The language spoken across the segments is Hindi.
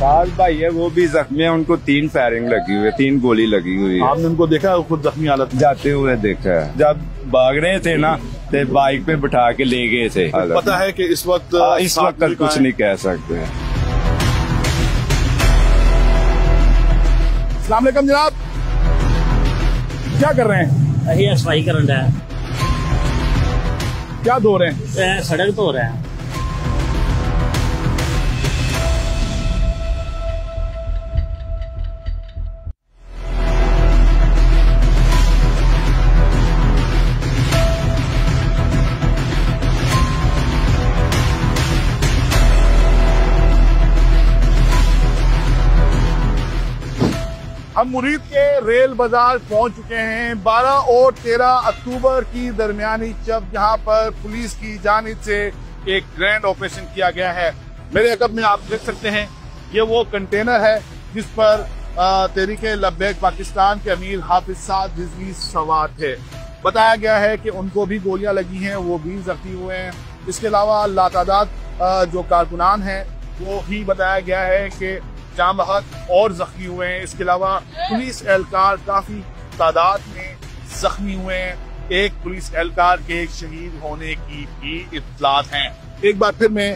साल भाई है, वो भी जख्मी है, उनको 3 फायरिंग लगी हुई है, 3 गोली लगी हुई है। आपने उनको देखा खुद जख्मी हालत जाते हुए देखा है, जब भाग रहे थे ना तो बाइक पे बिठा के ले गए थे। पता है कि इस वक्त कुछ नहीं कह सकते। अस्सलाम वालेकुम जनाब, क्या कर रहे हैं? अही सफाई करन रहा है। क्या धो रहे हैं? सड़क धो रहे हैं। हम मुरीद के रेल बाजार पहुंच चुके हैं। 12 और 13 अक्टूबर की दरमियानी जब यहाँ पर पुलिस की जानिब से एक ग्रैंड ऑपरेशन किया गया है। मेरे अकब में आप देख सकते हैं, ये वो कंटेनर है जिस पर तहरीके लब्बैक पाकिस्तान के अमीर हाफिज साद रिजवी सवार थे। बताया गया है कि उनको भी गोलियां लगी हैं, वो भी जख्मी हुए हैं। इसके अलावा लातादाद जो कारकुनान हैं वो भी बताया गया है कि जाम बहक और जख्मी हुए हैं। इसके अलावा पुलिस एहलकार काफी तादाद में जख्मी हुए हैं। एक पुलिस एहलकार के शहीद होने की भी इत्तलात हैं। एक बार फिर मैं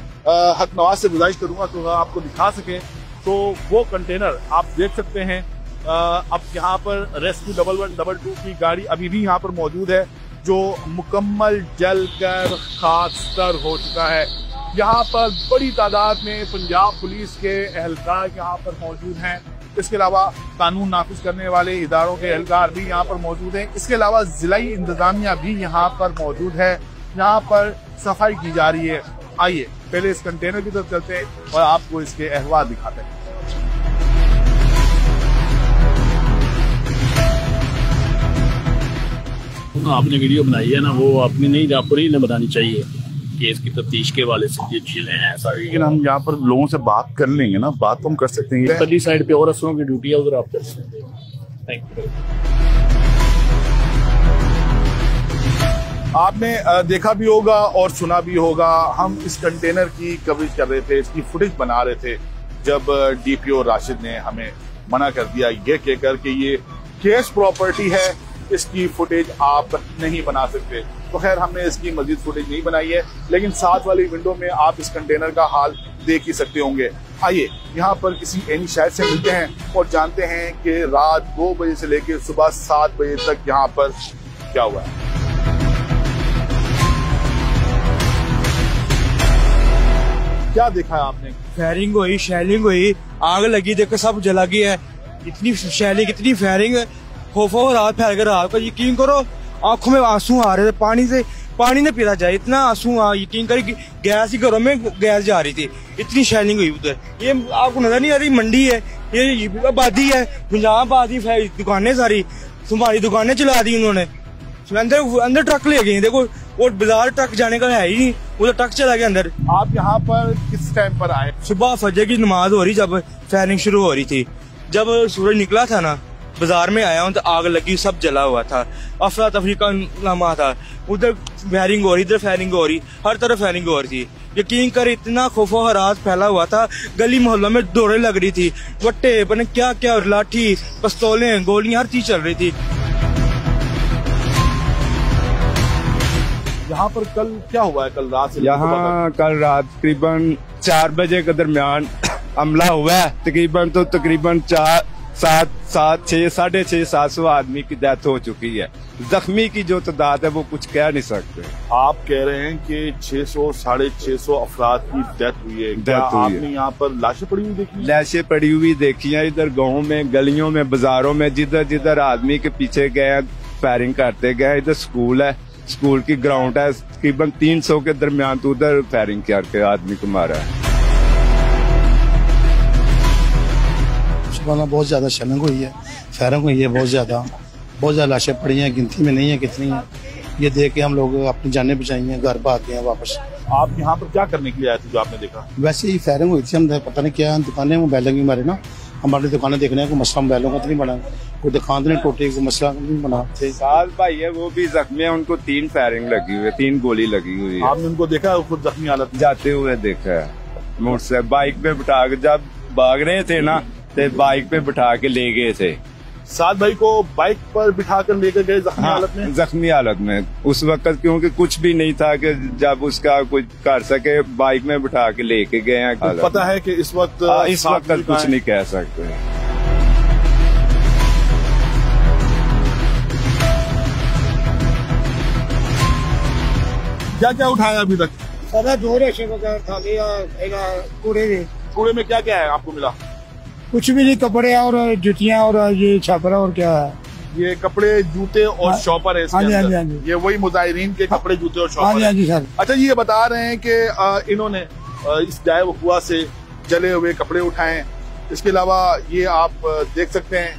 हक नवाज से गुजारिश करूंगा कि आपको दिखा सके तो वो कंटेनर आप देख सकते हैं। अब यहाँ पर रेस्क्यू 1122 की गाड़ी अभी भी यहाँ पर मौजूद है, जो मुकम्मल जल कर खाकस्तर हो चुका है। यहाँ पर बड़ी तादाद में पंजाब पुलिस के एहलकार यहाँ पर मौजूद हैं। इसके अलावा कानून नाफिज करने वाले इदारों के एहलकार भी यहाँ पर मौजूद हैं। इसके अलावा जिलाई इंतजामिया भी यहाँ पर मौजूद है। यहाँ पर सफाई की जा रही है। आइए पहले इस कंटेनर की तरफ चलते हैं और आपको इसके अहवाल दिखाते हैं। आपने वीडियो बनाई है ना, वो आपने नहीं, आपको नहीं बनानी चाहिए। केस की तफ्तीश के वाले से ये चीजें हैं सारी। लेकिन हम यहाँ पर लोगों से बात कर लेंगे ना, बात तो हम कर सकते हैं। पहली साइड पे और अफसरों की ड्यूटी है, उधर आप कर सकते हैं। Thank you. आपने देखा भी होगा और सुना भी होगा, हम इस कंटेनर की कवरेज कर रहे थे, इसकी फुटेज बना रहे थे, जब डीपीओ राशिद ने हमें मना कर दिया ये कहकर कि ये केस प्रॉपर्टी है, इसकी फुटेज आप नहीं बना सकते। तो खैर हमने इसकी मजीद फुटेज नहीं बनाई है, लेकिन साथ वाली विंडो में आप इस कंटेनर का हाल देख ही सकते होंगे। आइए यहाँ पर किसी एनी शायद से मिलते हैं और जानते हैं कि रात 2 बजे से लेकर सुबह 7 बजे तक यहाँ पर क्या हुआ है। क्या देखा है आपने? फायरिंग हुई, शेलिंग हुई, आग लगी, देखो सब जला गया है। इतनी शेलिंग, इतनी फायरिंग, खौफो रात फैल कर रात को यकीन करो आंखों में आंसू आ रहे थे, पानी ने पीता जाए, इतना आंसू यकीन करें गैस ही घरों में गैस जा रही थी, इतनी शेलिंग हुई उधर। ये आपको नजर नहीं आ रही, मंडी है, ये आबादी है, पंजाब आबादी, दुकानें सारी, तुम्हारी दुकानें चला दी उन्होंने। अंदर ट्रक ले गए, देखो वो बाजार ट्रक जाने का है ही नहीं, उधर ट्रक चला गया अंदर। आप यहाँ पर किस टाइम पर आए? सुबह फजर की नमाज हो रही, जब फायरिंग शुरू हो रही थी, जब सूरज निकला था ना, बाजार में आया हूँ तो आग लगी, सब जला हुआ था, अफरा तफरी का लम्हा था। उधर फायरिंग हो रही, इधर फायरिंग हो रही, हर तरफ फायरिंग हो रही थी। यकीन कर इतना खौफो हरास फैला हुआ था, गली मोहल्लों में दौड़े लग रही थी, वट्टे पता क्या क्या, लाठी, पिस्तौलें, गोलियां, हर चीज चल रही थी। यहाँ पर कल क्या हुआ है? कल रात से यहाँ कल रात तकरीबन 4 बजे के दरमियान हमला हुआ है। तकरीबन 700 आदमी की डेथ हो चुकी है। जख्मी की जो तादाद है वो कुछ कह नहीं सकते। आप कह रहे हैं कि 600 650 अफराद की डेथ हुई है। क्या आपने यहाँ पर लाशें पड़ी हुई देखी? लाशें पड़ी हुई देखी है, इधर गाँव में, गलियों में, बाजारों में, जिधर जिधर आदमी के पीछे गए फायरिंग करते गए। इधर स्कूल है, स्कूल की ग्राउंड है, तकरीबन 300 के दरमियान तो उधर फायरिंग करके आदमी को मारा है। बहुत ज्यादा शेलिंग हुई है, फायरिंग हुई है, बहुत ज्यादा लाशें पड़ी हैं, गिनती में नहीं है कितनी है। ये देख के हम लोग अपनी जानें बचाई हैं, घर भाग गए हैं वापस। आप यहाँ पर क्या करने के लिए आए थे जो आपने देखा? वैसे ही फायरिंग हुई थी, हम पता नहीं क्या दुकानें मोबाइलों की मारे ना, हमारी दुकानें देखने हैं, कोई मसला मोबाइलों का तो नहीं बना, कोई दुकान तो नहीं टूटी, कोई मसला नहीं बना। साल भाई है, वो भी जख्मी है, उनको 3 फायरिंग लगी हुई है, 3 गोली लगी हुई है। आपने उनको देखा खुद जख्मी हालत? जाते हुए देखा है, मोटरसाइकिल बाइक पे बिठा के, जब भाग रहे थे ना, तो बाइक पे बिठा के ले गए थे। साद भाई को बाइक पर बिठा कर लेकर गए जख्मी हालत में? जख्मी हालत में उस वक्त, क्योंकि कुछ भी नहीं था कि जब उसका कुछ कर सके, बाइक में बिठा के लेके गए हैं। तो पता है कि इस वक्त कुछ नहीं कह सकते। क्या क्या उठाया अभी तक? दो रेशे वगैरह था कूड़े में क्या क्या है आपको मिला? कुछ भी नहीं, कपड़े और जुतियां और ये छापरा और क्या है, ये कपड़े जूते और शॉपर है इसके अंदर। हाँ जी। ये वही मुजाहिरीन के कपड़े जूते और शॉपर। हाँ जी सर। अच्छा, ये बता रहे हैं कि इन्होंने इस जाए वकुआ से जले हुए कपड़े उठाए। इसके अलावा ये आप देख सकते हैं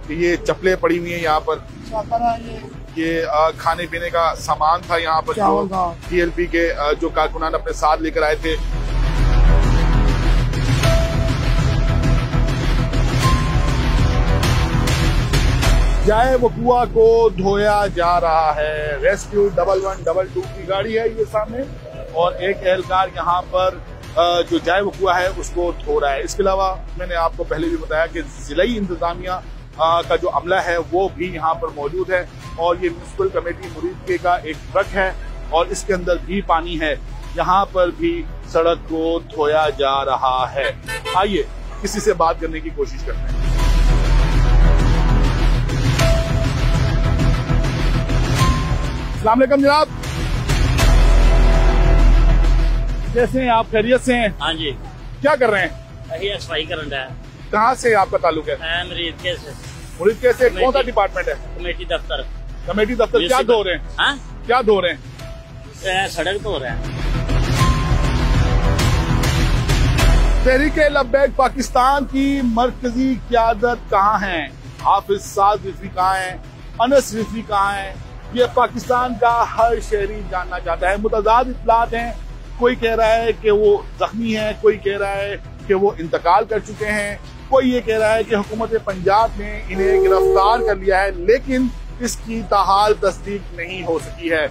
कि ये चप्पलें पड़ी हुई है यहाँ पर। ये खाने पीने का सामान था यहाँ पर जो TLP के जो कारकुनान अपने साथ लेकर आए थे। जाए वकुआ को धोया जा रहा है। रेस्क्यू 1112 की गाड़ी है ये सामने, और एक एहलकार यहाँ पर जो जाए वकुआ है उसको धो रहा है। इसके अलावा मैंने आपको पहले भी बताया कि जिलाई इंतजामिया का जो अमला है वो भी यहाँ पर मौजूद है, और ये म्युनिसिपल कमेटी मुरीद का एक ट्रक है और इसके अंदर भी पानी है। यहाँ पर भी सड़क को धोया जा रहा है। आइए किसी से बात करने की कोशिश करते हैं। अस्सलाम वालेकुम जनाब, कैसे हैं आप? खैरियत से हैं? हाँ जी। क्या कर रहे हैं? सफाई कर रहा है। कहाँ से आपका ताल्लुक है? मुरीद कैसे? मुरीद कैसे? कौन सा डिपार्टमेंट है? कमेटी दफ्तर। कमेटी दफ्तर। क्या धो रहे हैं? हाँ? क्या धो रहे हैं? सड़क धो रहे हैं। तहरीके लब्बैक पाकिस्तान की मरकजी क़यादत कहाँ है? हाफिज साद रिजवी कहाँ है? अनस रिजवी कहाँ है? ये पाकिस्तान का हर शहरी जानना चाहता है। मुतज़ाद इत्तलात हैं, कोई कह रहा है कि वो जख्मी है, कोई कह रहा है कि वो इंतकाल कर चुके हैं, कोई ये कह रहा है कि हुकूमत पंजाब ने इन्हें गिरफ्तार कर लिया है, लेकिन इसकी ताहाल तस्दीक नहीं हो सकी है।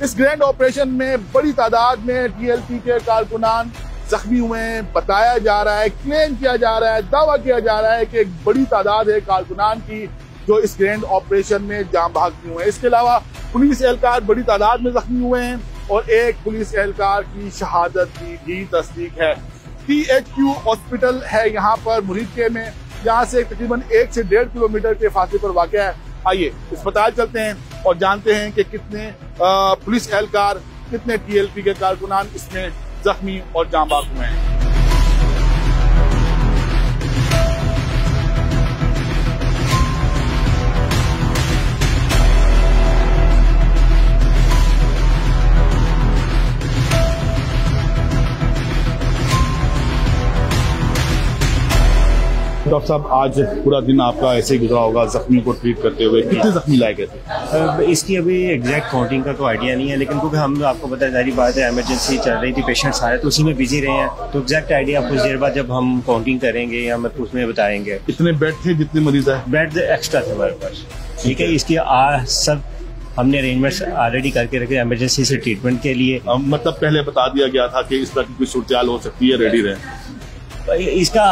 इस ग्रैंड ऑपरेशन में बड़ी तादाद में TLP के कारकुनान जख्मी हुए हैं। बताया जा रहा है, क्लेम किया जा रहा है, दावा किया जा रहा है कि एक बड़ी तादाद है कारकुनान की जो इस ग्रैंड ऑपरेशन में जान भागते हुए हैं। इसके अलावा पुलिस एहलकार बड़ी तादाद में जख्मी हुए हैं और एक पुलिस एहलकार की शहादत की भी तस्दीक है। THQ हॉस्पिटल है यहाँ पर मुरीद में, यहाँ से तकरीबन 1 से 1.5 किलोमीटर के फासले पर वाक़ है। आइए अस्पताल चलते हैं और जानते हैं कि कितने पुलिस एहलकार, कितने TLP के कारकुनान इसमें जख्मी और जान भाग हुए हैं। डॉक्टर साहब, आज पूरा दिन आपका ऐसे ही गुजरा होगा जख्मी को ट्रीट करते हुए। कितने जख्मी लाए गए थे? इसकी अभी एग्जैक्ट काउंटिंग का तो आइडिया नहीं है, लेकिन क्योंकि हम आपको पता है सारी बात है, इमरजेंसी चल रही थी, पेशेंट्स आ रहे तो उसी में बिजी रहे हैं, तो एग्जैक्ट आइडिया कुछ देर बाद जब हम काउंटिंग करेंगे या मतलब उसमें बताएंगे। कितने बेड थे, जितने मरीज है? बेड एक्स्ट्रा थे हमारे पास। ठीक है, इसकी सब हमने अरेंजमेंट्स ऑलरेडी करके रखे इमरजेंसी से ट्रीटमेंट के लिए। मतलब पहले बता दिया गया था कि इस तरह की कोई सूरत हो सकती है, रेडी रहे। इसका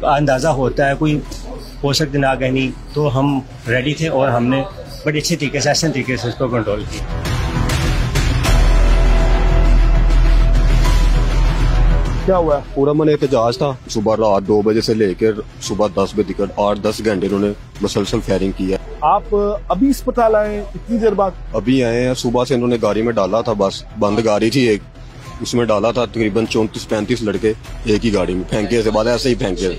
अंदाजा होता है, कोई हो सकती ना कहनी, तो हम रेडी थे और हमने बड़ी अच्छे तरीके से, आसान तरीके से उसको कंट्रोल किया। क्या हुआ? पूरा मन एहतजाज था। सुबह रात 2 बजे से लेकर सुबह 10 बजे तक 8-10 घंटे उन्होंने मुसलसल फायरिंग की है। आप अभी अस्पताल आए? इतनी देर बाद? अभी आए हैं। सुबह से इन्होंने गाड़ी में डाला था, बस बंद गाड़ी थी एक, उसमें डाला था तकरीबन 34-35 लड़के एक ही गाड़ी में। फेंके से बाद ऐसे ही फेंके,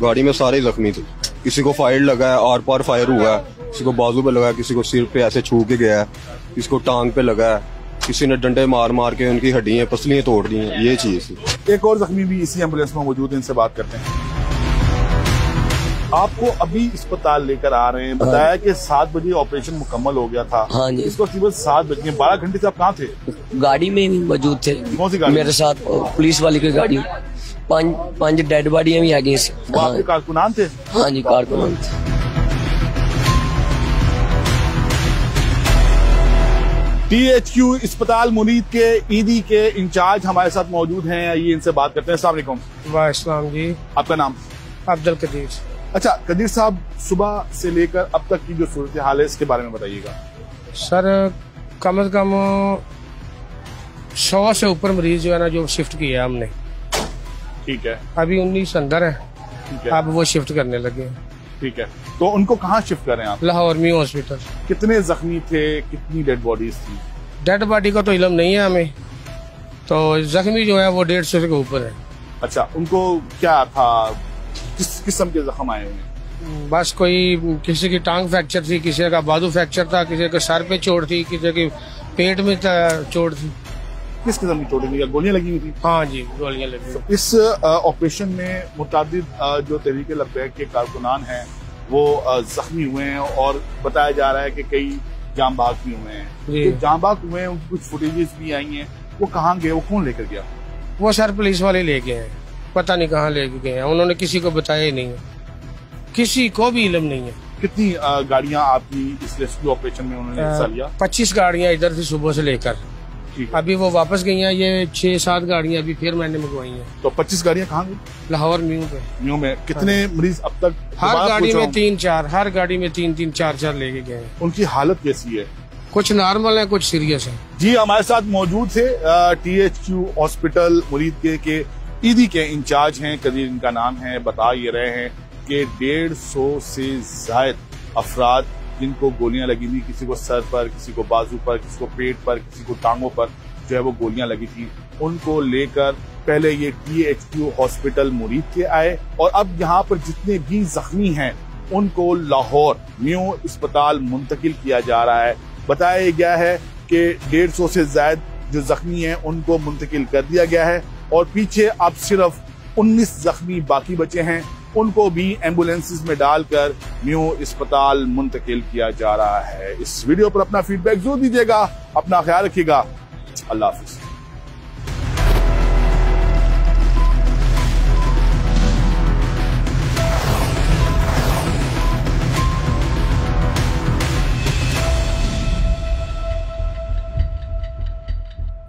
गाड़ी में सारे जख्मी थे। किसी को फायर लगा है, आर पार फायर हुआ है, किसी को बाजू पे लगा है, किसी को सिर पे ऐसे छू के गया है, किसी को टांग पे लगा है, किसी ने डंडे मार मार के उनकी हड्डियां पसलियां तोड़ दी हैं। ये चीज थी। एक और जख्मी भी इसी एम्बुलेंस में मौजूद है, इनसे बात करते हैं। आपको अभी अस्पताल लेकर आ रहे हैं, बताया कि 7 बजे ऑपरेशन मुकम्मल हो गया था। हाँ जी। इसको करीबन 7 बजे 12 घंटे से आप कहाँ थे? गाड़ी में ही मौजूद थे। कौन सी गाड़ी? मेरे साथ पुलिस वाली की गाड़ी। 5 डेड बॉडियां भी आ गई। वो आपके कारकुनान थे? हाँ जी, कारकुनान थे। THQ अस्पताल मुरीद के ईदी के इंचार्ज हमारे साथ मौजूद हैं, आइए इनसे बात करते हैं। अस्सलाम वालेकुम। वालेकुम जी। आपका नाम? अब्दुल कदीर। अच्छा कदीर साहब, सुबह से लेकर अब तक की जो सूरत हाल है इसके बारे में बताइएगा। सर कम से कम 100 से ऊपर मरीज जो है ना जो शिफ्ट किया हमने। ठीक है। अभी 19 अंदर है। ठीक है। अब वो शिफ्ट करने लगे। ठीक है, तो उनको कहाँ शिफ्ट करें आप? लाहौर में हॉस्पिटल। कितने जख्मी थे, कितनी डेड बॉडीज थी? डेड बॉडी का तो इल्म नहीं है हमें, तो जख्मी जो है वो 150 के ऊपर है। अच्छा, उनको क्या था, किस किस्म के जख्म आए हुए हैं? बस कोई किसी की टांग फ्रैक्चर थी, किसी का बाजू फ्रैक्चर था, किसी के सर पे चोट थी, किसी के पेट में चोट थी। किस किस्म की चोटें थी? गोलियां लगी हुई थी? हाँ जी, गोलियां लगी। तो इस ऑपरेशन में मुतादिद जो तहरीके लब्बैक के कारकुनान हैं वो जख्मी हुए हैं और बताया जा रहा है कि कई जाम बाग भी हुए हैं। तो जाम बाग हुए हैं, उनकी कुछ फुटेजेस भी आई हैं, वो कहाँ गए, वो कौन लेकर गया? वो सर पुलिस वाले ले गए हैं, पता नहीं कहाँ लेके गए हैं, उन्होंने किसी को बताया ही नहीं है, किसी को भी इल्म नहीं है। कितनी गाड़ियां आपकी इस रेस्क्यू ऑपरेशन में उन्होंने हिस्सा लिया? 25 गाड़ियां इधर थी सुबह से लेकर, अभी वो वापस गई हैं। ये 6-7 गाड़ियां अभी फिर मैंने मंगवाई हैं। तो 25 गाड़ियां कहाँ गई? लाहौर न्यू पे। न्यू में कितने मरीज अब तक? हर गाड़ी में 3-4, हर गाड़ी में 3-3, 4-4 लेके गए हैं। उनकी हालत कैसी है? कुछ नॉर्मल है, कुछ सीरियस है। जी, हमारे साथ मौजूद थे THQ हॉस्पिटल मुरीद के ईदी के इंचार्ज हैं, कदीर इनका नाम है। बता ये रहे हैं कि 150 से जायद अफराद जिनको गोलियां लगी थी, किसी को सर पर, किसी को बाजू पर, किसी को पेट पर, किसी को टांगों पर जो है वो गोलियां लगी थी, उनको लेकर पहले ये THQ हॉस्पिटल मुरीद के आए और अब यहाँ पर जितने भी जख्मी हैं उनको लाहौर न्यू अस्पताल मुंतकिल किया जा रहा है। बताया गया है कि 150 से ज्यादा जो जख्मी हैं उनको मुंतकिल कर दिया गया है और पीछे अब सिर्फ 19 जख्मी बाकी बचे हैं, उनको भी एम्बुलेंसेस में डालकर न्यू अस्पताल मुंतकिल किया जा रहा है। इस वीडियो पर अपना फीडबैक जरूर दीजिएगा, अपना ख्याल रखिएगा। अल्लाह हाफिज।